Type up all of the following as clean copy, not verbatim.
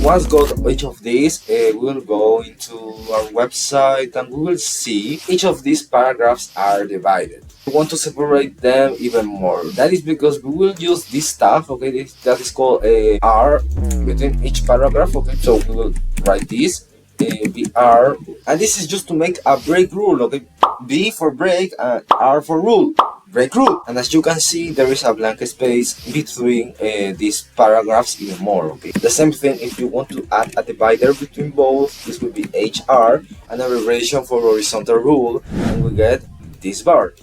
Once got each of these, we will go into our website and we will see each of these paragraphs are divided. We want to separate them even more. That is because we will use this stuff, okay, that is called a R between each paragraph, okay, so we will write this, BR, and this is just to make a break rule, okay, B for break and R for rule. Break rule. And as you can see, there is a blank space between these paragraphs even more, okay. The same thing if you want to add a divider between both, this will be HR, and a abbreviation for horizontal rule, and we get this bar.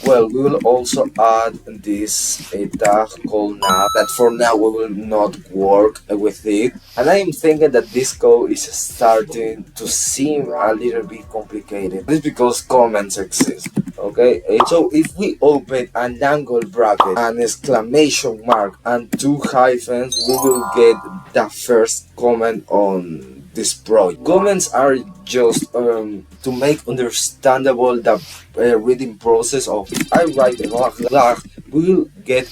Well, we will also add this tag called nav, that for now we will not work with it. And I am thinking that this code is starting to seem a little bit complicated. This is because comments exist, okay? So if we open an angle bracket, an exclamation mark, and two hyphens, we will get the first comment on this project. Comments are just to make understandable the reading process of. If I write a blah, we will get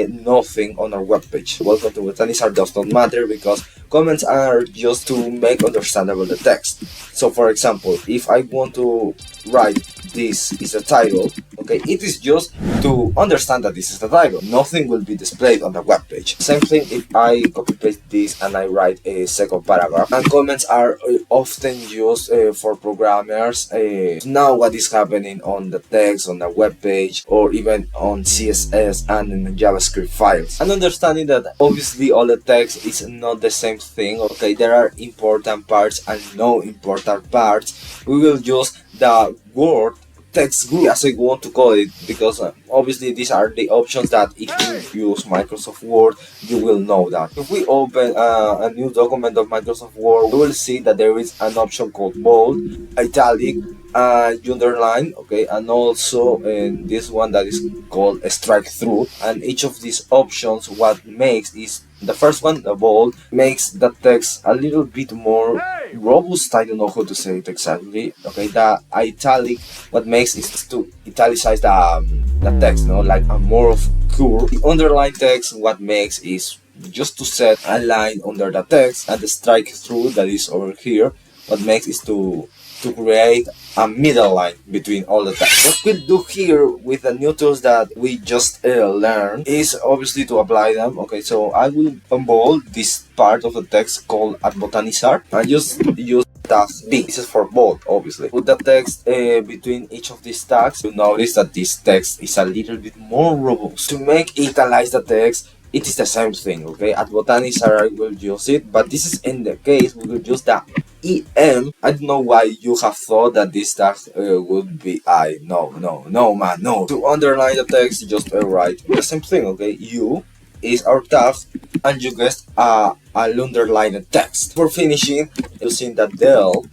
nothing on our webpage. Welcome to Botanisar does not matter because comments are just to make understandable the text. So for example, if I want to write this is a title, okay, it is just to understand that this is the title. Nothing will be displayed on the web page. Same thing if I copy paste this and I write a second paragraph. And comments are often used for programmers to know what is happening on the text, on the web page, or even on CSS and in the JavaScript files. And understanding that obviously all the text is not the same thing, okay, there are important parts and no important parts. We will use the word text group, as I want to call it, because obviously these are the options that if you use Microsoft Word, you will know that. If we open a new document of Microsoft Word, we will see that there is an option called bold, italic, underline, okay, and also in this one that is called a strike through. And each of these options, what makes is the first one, the bold, makes the text a little bit more robust. I don't know how to say it exactly. Okay, the italic, what makes is to italicize the text, like a more of curve. The underline text, what makes is just to set a line under the text, and the strike through that is over here, what makes is to create a middle line between all the text. What we do here with the new tools that we just learned is obviously to apply them. Okay, so I will unbold this part of the text called at Botanisar and just use tag B. This is for bold, obviously. Put the text between each of these tags. You notice that this text is a little bit more robust. To make italize the text, it is the same thing, okay? At Botanisar I will use it, but this is in the case we will use the EM. I don't know why you have thought that this tag would be I. No, man, no. To underline the text, just write the same thing, okay? U is our tag, and you guessed an underlined text. For finishing, using the del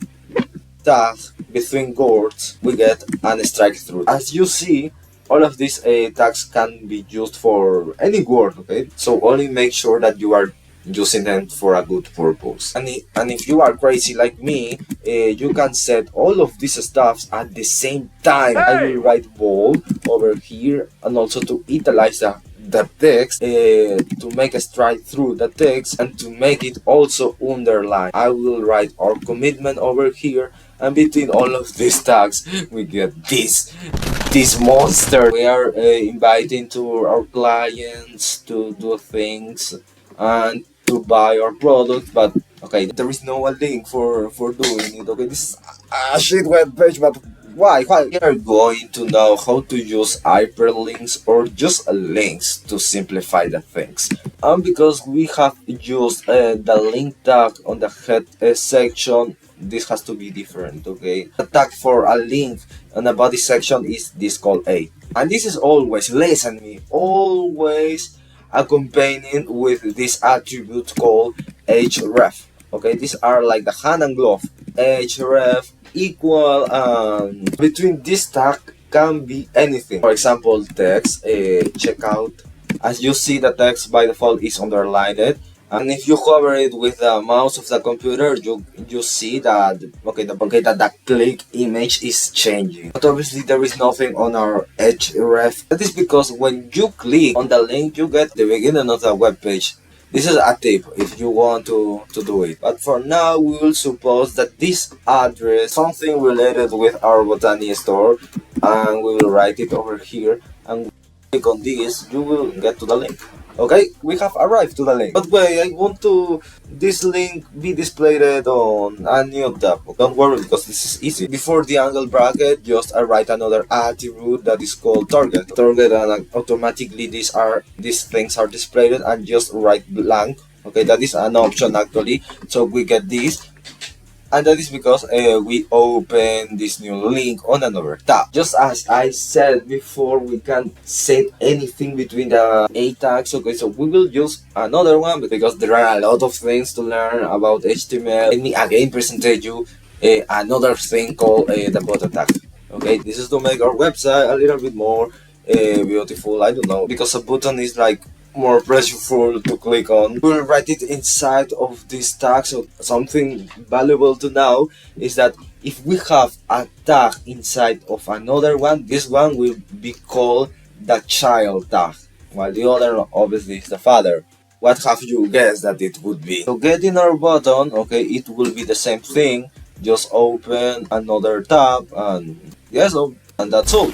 tag between words, we get an strike through. As you see, all of these tags can be used for any word, okay? So only make sure that you are using them for a good purpose. And if you are crazy like me, you can set all of these stuffs at the same time. I will write bold over here, and also to italize the text, to make a strike through the text, and to make it also underline. I will write our commitment over here, and between all of these tags we get this monster. We are inviting to our clients to do things and to buy our product, but okay, there is no link for doing it. Okay, this is a shit web page, but why? We are going to know how to use hyperlinks or just links to simplify the things. And because we have used the link tag on the head section, this has to be different, okay? The tag for a link on the body section is this called A. And this is always, listen to me, always accompanying with this attribute called href. Okay, these are like the hand and glove. Href equal, between this tag can be anything. For example, text, checkout. As you see, the text by default is underlined. And if you hover it with the mouse of the computer, you see that the click image is changing. But obviously there is nothing on our href. That is because when you click on the link, you get the beginning of the web page. This is a tip if you want to do it. But for now, we will suppose that this address something related with our botany store, and we will write it over here. And click on this, you will get to the link. Okay, we have arrived to the link. But wait, I want to this link be displayed on a new tab. Don't worry, because this is easy. Before the angle bracket, just I write another attribute that is called target. Target, and automatically these things are displayed, and just write blank. Okay, that is an option actually. So we get this. And that is because we open this new link on another tab. Just as I said before, we can set anything between the A tags. Okay, so we will use another one because there are a lot of things to learn about HTML. Let me again present you another thing called the button tag. Okay, this is to make our website a little bit more beautiful. I don't know, because a button is like more pressureful to click on. We'll write it inside of this tag. So something valuable to know is that if we have a tag inside of another one, this one will be called the child tag, while the other obviously is the father. What have you guessed that it would be? So getting our button, okay, it will be the same thing. Just open another tab, and yes, and that's all.